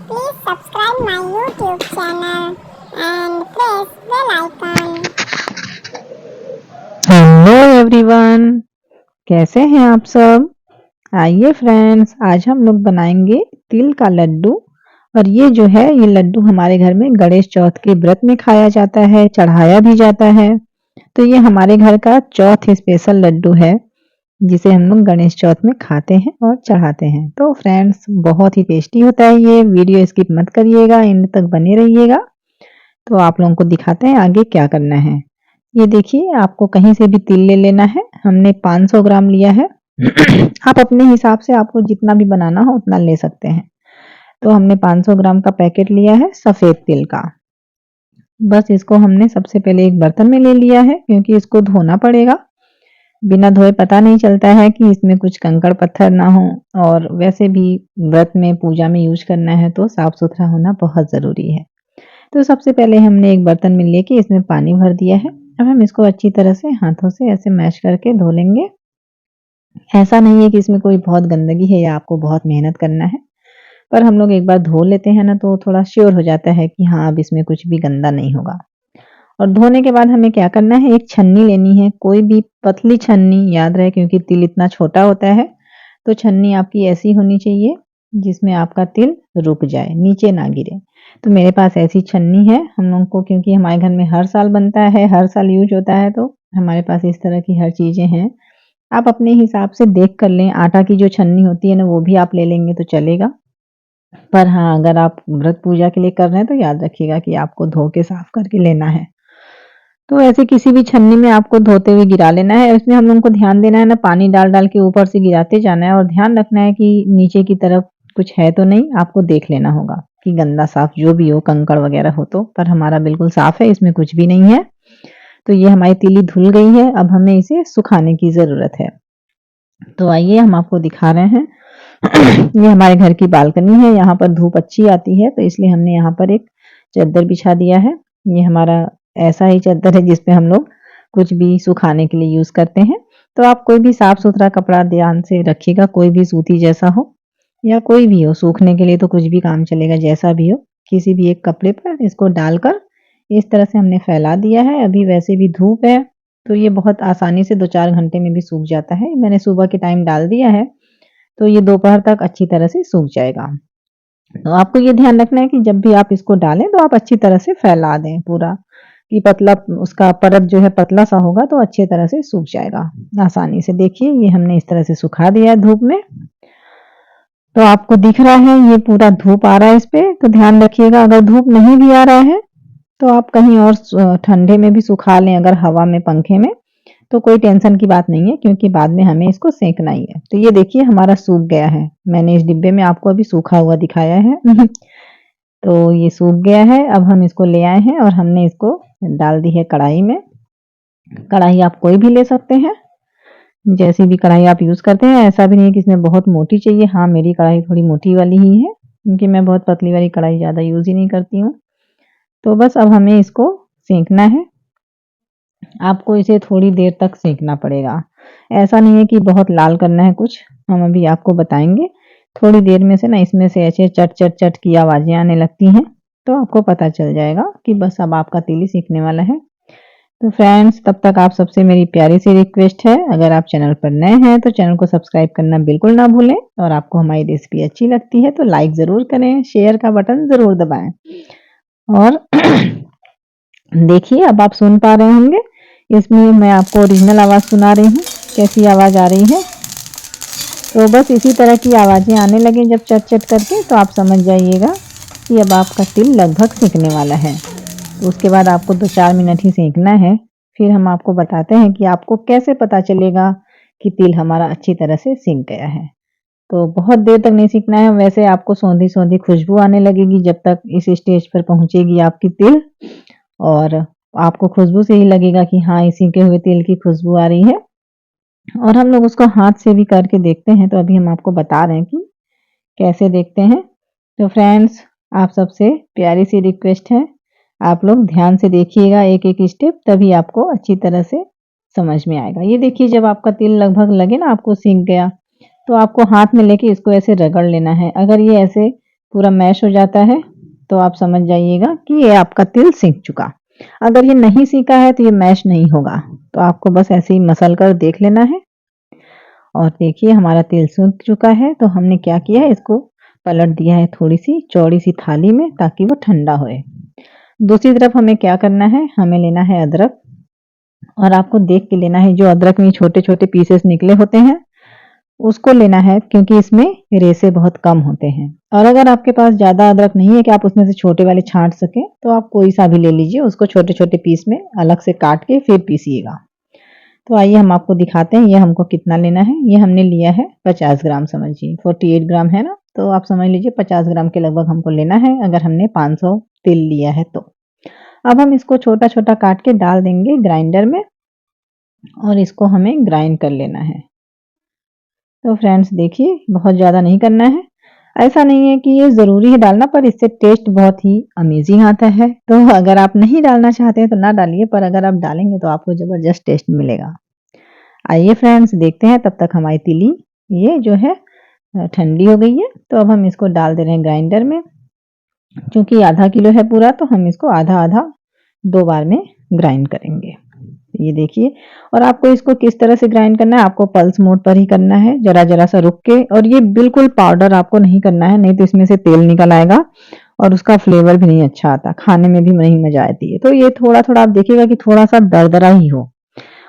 Please subscribe my YouTube channel and press bell icon. Hello everyone, कैसे हैं आप सब। आइए फ्रेंड्स, आज हम लोग बनाएंगे तिल का लड्डू। और ये जो है ये लड्डू हमारे घर में गणेश चौथ के व्रत में खाया जाता है, चढ़ाया भी जाता है। तो ये हमारे घर का चौथ स्पेशल लड्डू है जिसे हम लोग गणेश चौथ में खाते हैं और चढ़ाते हैं। तो फ्रेंड्स बहुत ही टेस्टी होता है ये, वीडियो स्किप मत करिएगा, एंड तक बने रहिएगा। तो आप लोगों को दिखाते हैं आगे क्या करना है। ये देखिए, आपको कहीं से भी तिल ले लेना है। हमने 500 ग्राम लिया है। आप अपने हिसाब से आपको जितना भी बनाना हो उतना ले सकते हैं। तो हमने 500 ग्राम का पैकेट लिया है सफेद तिल का। बस इसको हमने सबसे पहले एक बर्तन में ले लिया है क्योंकि इसको धोना पड़ेगा। बिना धोए पता नहीं चलता है कि इसमें कुछ कंकड़ पत्थर ना हो। और वैसे भी व्रत में पूजा में यूज करना है तो साफ सुथरा होना बहुत जरूरी है। तो सबसे पहले हमने एक बर्तन में लेके इसमें पानी भर दिया है। अब हम इसको अच्छी तरह से हाथों से ऐसे मैश करके धो लेंगे। ऐसा नहीं है कि इसमें कोई बहुत गंदगी है या आपको बहुत मेहनत करना है, पर हम लोग एक बार धो लेते हैं ना तो थोड़ा श्योर हो जाता है कि हाँ अब इसमें कुछ भी गंदा नहीं होगा। और धोने के बाद हमें क्या करना है, एक छन्नी लेनी है, कोई भी पतली छन्नी, याद रहे क्योंकि तिल इतना छोटा होता है। तो छन्नी आपकी ऐसी होनी चाहिए जिसमें आपका तिल रुक जाए, नीचे ना गिरे। तो मेरे पास ऐसी छन्नी है। हम लोग को क्योंकि हमारे घर में हर साल बनता है, हर साल यूज होता है, तो हमारे पास इस तरह की हर चीजें हैं। आप अपने हिसाब से देख कर लें। आटा की जो छन्नी होती है ना वो भी आप ले लेंगे तो चलेगा। पर हाँ, अगर आप व्रत पूजा के लिए कर रहे हैं तो याद रखिएगा कि आपको धो के साफ करके लेना है। तो ऐसे किसी भी छन्नी में आपको धोते हुए गिरा लेना है। इसमें हम लोगों को ध्यान देना है ना, पानी डाल डाल के ऊपर से गिराते जाना है और ध्यान रखना है कि नीचे की तरफ कुछ है तो नहीं। आपको देख लेना होगा कि गंदा साफ जो भी हो, कंकड़ वगैरह हो तो। पर हमारा बिल्कुल साफ है, इसमें कुछ भी नहीं है। तो ये हमारी तिली धुल गई है। अब हमें इसे सुखाने की जरूरत है। तो आइए हम आपको दिखा रहे हैं। ये हमारे घर की बालकनी है, यहाँ पर धूप अच्छी आती है तो इसलिए हमने यहाँ पर एक चादर बिछा दिया है। ये हमारा ऐसा ही चादर है जिसपे हम लोग कुछ भी सुखाने के लिए यूज करते हैं। तो आप कोई भी साफ सुथरा कपड़ा ध्यान से रखिएगा, कोई भी सूती जैसा हो या कोई भी हो, सूखने के लिए तो कुछ भी काम चलेगा, जैसा भी हो। किसी भी एक कपड़े पर इसको डालकर इस तरह से हमने फैला दिया है। अभी वैसे भी धूप है तो ये बहुत आसानी से 2-4 घंटे में भी सूख जाता है। मैंने सुबह के टाइम डाल दिया है तो ये दोपहर तक अच्छी तरह से सूख जाएगा। तो आपको ये ध्यान रखना है कि जब भी आप इसको डालें तो आप अच्छी तरह से फैला दें पूरा, कि पतला उसका परत जो है पतला सा होगा तो अच्छी तरह से सूख जाएगा आसानी से। देखिए ये हमने इस तरह से सुखा दिया है धूप में। तो आपको दिख रहा है ये पूरा धूप आ रहा है इस पे। तो ध्यान रखिएगा, अगर धूप नहीं भी आ रहा है तो आप कहीं और ठंडे में भी सुखा लें, अगर हवा में, पंखे में, तो कोई टेंशन की बात नहीं है क्योंकि बाद में हमें इसको सेकना ही है। तो ये देखिए हमारा सूख गया है। मैंने इस डिब्बे में आपको अभी सूखा हुआ दिखाया है। तो ये सूख गया है। अब हम इसको ले आए हैं और हमने इसको डाल दी है कढ़ाई में। कढ़ाई आप कोई भी ले सकते हैं, जैसी भी कढ़ाई आप यूज करते हैं। ऐसा भी नहीं कि इसमें बहुत मोटी चाहिए। हाँ, मेरी कढ़ाई थोड़ी मोटी वाली ही है क्योंकि मैं बहुत पतली वाली कढ़ाई ज्यादा यूज ही नहीं करती हूँ। तो बस अब हमें इसको सेकना है। आपको इसे थोड़ी देर तक सेकना पड़ेगा। ऐसा नहीं है कि बहुत लाल करना है कुछ, हम अभी आपको बताएंगे। थोड़ी देर में से ना इसमें से ऐसे चट चट चट की आवाजें आने लगती हैं तो आपको पता चल जाएगा कि बस अब आपका तिल सीखने वाला है। तो फ्रेंड्स तब तक आप सबसे मेरी प्यारी सी रिक्वेस्ट है, अगर आप चैनल पर नए हैं तो चैनल को सब्सक्राइब करना बिल्कुल ना भूलें। और आपको हमारी रेसिपी अच्छी लगती है तो लाइक जरूर करें, शेयर का बटन जरूर दबाएं। और देखिए अब आप सुन पा रहे होंगे, इसमें मैं आपको ओरिजिनल आवाज सुना रही हूँ, कैसी आवाज आ रही है। तो बस इसी तरह की आवाजें आने लगे जब चट चट करके तो आप समझ जाइएगा कि अब आपका तिल लगभग सीखने वाला है। तो उसके बाद आपको 2-4 मिनट ही सेकना है। फिर हम आपको बताते हैं कि आपको कैसे पता चलेगा कि तिल हमारा अच्छी तरह से सीख गया है। तो बहुत देर तक नहीं सीखना है। वैसे आपको सौंधी सौंधी खुशबू आने लगेगी जब तक इस स्टेज पर पहुंचेगी आपकी तिल। और आपको खुशबू से ही लगेगा कि हाँ इसी के हुए तिल की खुशबू आ रही है। और हम लोग उसको हाथ से भी करके देखते हैं। तो अभी हम आपको बता रहे हैं कि कैसे देखते हैं। तो फ्रेंड्स आप सबसे प्यारी सी रिक्वेस्ट है, आप लोग ध्यान से देखिएगा एक एक स्टेप, तभी आपको अच्छी तरह से समझ में आएगा। ये देखिए जब आपका तिल लगभग लगे ना आपको सीख गया तो आपको हाथ में लेके इसको ऐसे रगड़ लेना है। अगर ये ऐसे पूरा मैश हो जाता है तो आप समझ जाइएगा कि ये आपका तिल सीख चुका। अगर ये नहीं सीखा है तो ये मैश नहीं होगा, तो आपको बस ऐसे ही मसल कर देख लेना है। और देखिए हमारा तिल सूख चुका है, तो हमने क्या किया है, इसको पलट दिया है थोड़ी सी चौड़ी सी थाली में ताकि वो ठंडा होए। दूसरी तरफ हमें क्या करना है, हमें लेना है अदरक, और आपको देख के लेना है, जो अदरक में छोटे छोटे पीसेस निकले होते हैं उसको लेना है, क्योंकि इसमें रेशे बहुत कम होते हैं। और अगर आपके पास ज़्यादा अदरक नहीं है कि आप उसमें से छोटे वाले छाँट सकें, तो आप कोई सा भी ले लीजिए, उसको छोटे-छोटे पीस में अलग से काट के फिर पीसिएगा। तो आइए हम आपको दिखाते हैं ये हमको कितना लेना है। ये हमने लिया है 50 ग्राम, समझिए 48 ग्राम है ना, तो आप समझ लीजिए 50 ग्राम के लगभग हमको लेना है, अगर हमने 500 तिल लिया है तो। अब हम इसको छोटा-छोटा काट के डाल देंगे ग्राइंडर में, और इसको हमें ग्राइंड कर लेना है। तो फ्रेंड्स देखिए, बहुत ज़्यादा नहीं करना है। ऐसा नहीं है कि ये ज़रूरी है डालना, पर इससे टेस्ट बहुत ही अमेज़िंग आता है। तो अगर आप नहीं डालना चाहते हैं तो ना डालिए, पर अगर आप डालेंगे तो आपको ज़बरदस्त टेस्ट मिलेगा। आइए फ्रेंड्स देखते हैं, तब तक हमारी तिली ये जो है ठंडी हो गई है। तो अब हम इसको डाल दे रहे हैं ग्राइंडर में। चूँकि आधा किलो है पूरा, तो हम इसको आधा-आधा 2 बार में ग्राइंड करेंगे। ये देखिए, और आपको इसको किस तरह से ग्राइंड करना है, आपको पल्स मोड पर ही करना है, ज़रा-ज़रा सा रुक के, और ये बिल्कुल पाउडर आपको नहीं करना है, नहीं तो इसमें से तेल निकल आएगा और उसका फ्लेवर भी नहीं अच्छा आता, खाने में भी नहीं मज़ा आती है। तो ये थोड़ा-थोड़ा आप देखिएगा कि थोड़ा-सा दरदरा ही हो,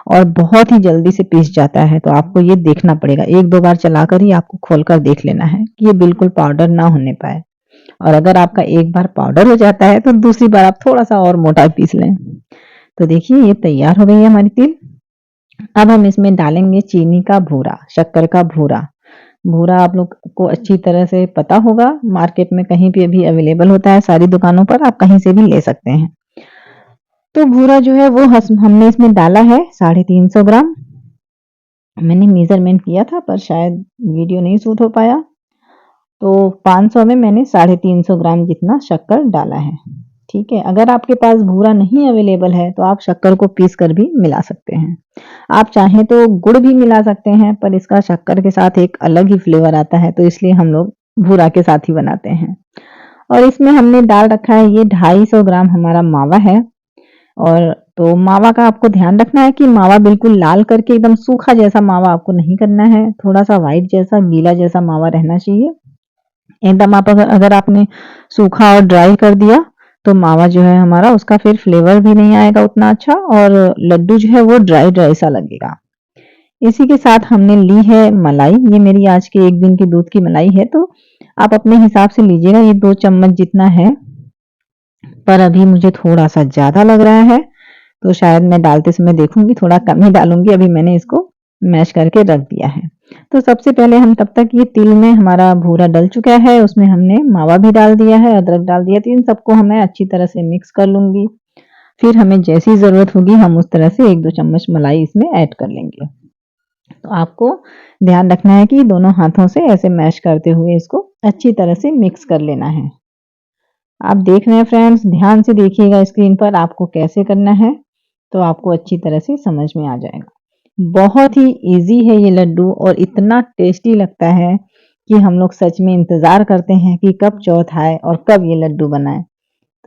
और बहुत ही जल्दी से पीस जाता है, तो आपको ये देखना पड़ेगा। 1-2 बार चलाकर ही आपको खोलकर देख लेना है कि ये बिल्कुल पाउडर ना होने पाए। और अगर आपका एक बार पाउडर हो जाता है तो दूसरी बार आप थोड़ा-सा और मोटा पीस लें। तो देखिए ये तैयार हो गई है हमारी तिल। अब हम इसमें डालेंगे चीनी का भूरा, शक्कर का भूरा। भूरा आप लोग को अच्छी तरह से पता होगा, मार्केट में कहीं पे भी अवेलेबल होता है, सारी दुकानों पर आप कहीं से भी ले सकते हैं। तो भूरा जो है वो हमने इसमें डाला है 350 ग्राम। मैंने मेजरमेंट किया था पर शायद वीडियो नहीं शूट हो पाया। तो 500 में मैंने 350 ग्राम जितना शक्कर डाला है। ठीक है, अगर आपके पास भूरा नहीं अवेलेबल है तो आप शक्कर को पीस कर भी मिला सकते हैं। आप चाहें तो गुड़ भी मिला सकते हैं, पर इसका शक्कर के साथ एक अलग ही फ्लेवर आता है, तो इसलिए हम लोग भूरा के साथ ही बनाते हैं। और इसमें हमने डाल रखा है ये 250 ग्राम हमारा मावा है। और तो मावा का आपको ध्यान रखना है कि मावा बिल्कुल लाल करके एकदम सूखा जैसा मावा आपको नहीं करना है, थोड़ा सा व्हाइट जैसा गीला जैसा मावा रहना चाहिए। एकदम आप अगर आपने सूखा और ड्राई कर दिया तो मावा जो है हमारा, उसका फिर फ्लेवर भी नहीं आएगा उतना अच्छा, और लड्डू जो है वो ड्राई ड्राई सा लगेगा। इसी के साथ हमने ली है मलाई। ये मेरी आज के 1 दिन की दूध की मलाई है, तो आप अपने हिसाब से लीजिएगा, ये 2 चम्मच जितना है। पर अभी मुझे थोड़ा सा ज्यादा लग रहा है, तो शायद मैं डालते समय देखूंगी थोड़ा कम ही डालूंगी। अभी मैंने इसको मैश करके रख दिया है। तो सबसे पहले हम तब तक, ये तिल में हमारा भूरा डल चुका है, उसमें हमने मावा भी डाल दिया है, अदरक डाल दिया, तो इन सबको हमें अच्छी तरह से मिक्स कर लूंगी। फिर हमें जैसी ज़रूरत होगी हम उस तरह से 1-2 चम्मच मलाई इसमें ऐड कर लेंगे। तो आपको ध्यान रखना है कि दोनों हाथों से ऐसे मैश करते हुए इसको अच्छी तरह से मिक्स कर लेना है। आप देख रहे हैं फ्रेंड्स, ध्यान से देखिएगा स्क्रीन पर आपको कैसे करना है, तो आपको अच्छी तरह से समझ में आ जाएगा। बहुत ही ईज़ी है ये लड्डू, और इतना टेस्टी लगता है कि हम लोग सच में इंतज़ार करते हैं कि कब चौथ आए और कब ये लड्डू बनाएँ।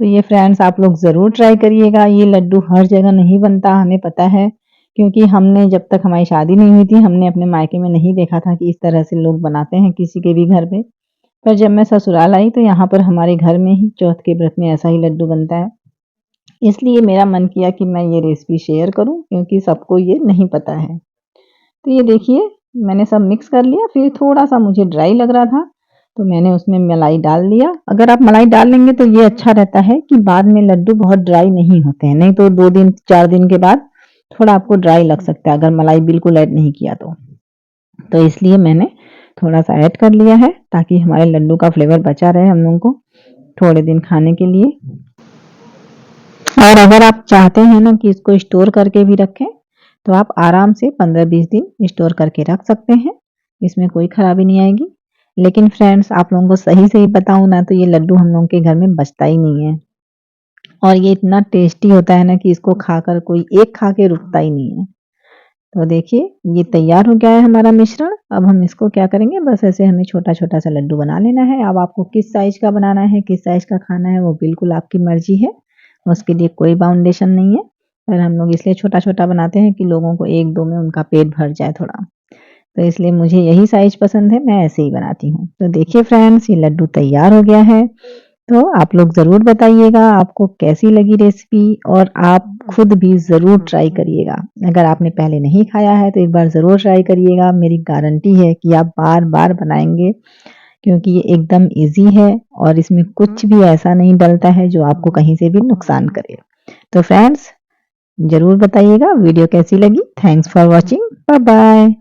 तो ये फ्रेंड्स आप लोग ज़रूर ट्राई करिएगा। ये लड्डू हर जगह नहीं बनता, हमें पता है, क्योंकि हमने, जब तक हमारी शादी नहीं हुई थी, हमने अपने मायके में नहीं देखा था कि इस तरह से लोग बनाते हैं किसी के भी घर पे। पर जब मैं ससुराल आई तो यहाँ पर हमारे घर में ही चौथ के व्रत में ऐसा ही लड्डू बनता है। इसलिए मेरा मन किया कि मैं ये रेसिपी शेयर करूँ, क्योंकि सबको ये नहीं पता है। तो ये देखिए, मैंने सब मिक्स कर लिया, फिर थोड़ा-सा मुझे ड्राई लग रहा था, तो मैंने उसमें मलाई डाल दिया। अगर आप मलाई डाल लेंगे तो ये अच्छा रहता है कि बाद में लड्डू बहुत ड्राई नहीं होते हैं, नहीं तो 2 दिन 4 दिन के बाद थोड़ा आपको ड्राई लग सकता है, अगर मलाई बिल्कुल ऐड नहीं किया तो। तो इसलिए मैंने थोड़ा-सा ऐड कर लिया है, ताकि हमारे लड्डू का फ्लेवर बचा रहे हम लोगों को थोड़े दिन खाने के लिए। और अगर आप चाहते हैं ना कि इसको स्टोर करके भी रखें, तो आप आराम से 15-20 दिन स्टोर करके रख सकते हैं, इसमें कोई खराबी नहीं आएगी। लेकिन फ्रेंड्स आप लोगों को सही-सही बताऊँ ना, तो ये लड्डू हम लोगों के घर में बचता ही नहीं है, और ये इतना टेस्टी होता है ना कि इसको खाकर कोई एक खा के रुकता ही नहीं है। तो देखिए ये तैयार हो गया है हमारा मिश्रण। अब हम इसको क्या करेंगे, बस ऐसे हमें छोटा-छोटा सा लड्डू बना लेना है। अब आपको किस साइज़ का बनाना है, किस साइज़ का खाना है वो बिल्कुल आपकी मर्ज़ी है। उसके लिए कोई बाउंडेशन नहीं है। पर हम लोग इसलिए छोटा-छोटा बनाते हैं कि लोगों को 1-2 में उनका पेट भर जाए थोड़ा। तो इसलिए मुझे यही साइज़ पसंद है, मैं ऐसे ही बनाती हूँ। तो देखिए फ्रेंड्स ये लड्डू तैयार हो गया है। तो आप लोग ज़रूर बताइएगा आपको कैसी लगी रेसिपी और आप खुद भी ज़रूर ट्राई करिएगा। अगर आपने पहले नहीं खाया है तो एक बार ज़रूर ट्राई करिएगा। मेरी गारंटी है कि आप बार-बार बनाएँगे क्योंकि ये एकदम ईज़ी है और इसमें कुछ भी ऐसा नहीं डलता है जो आपको कहीं से भी नुकसान करे। तो फ्रेंड्स ज़रूर बताइएगा वीडियो कैसी लगी। Thanks for watching. Bye bye.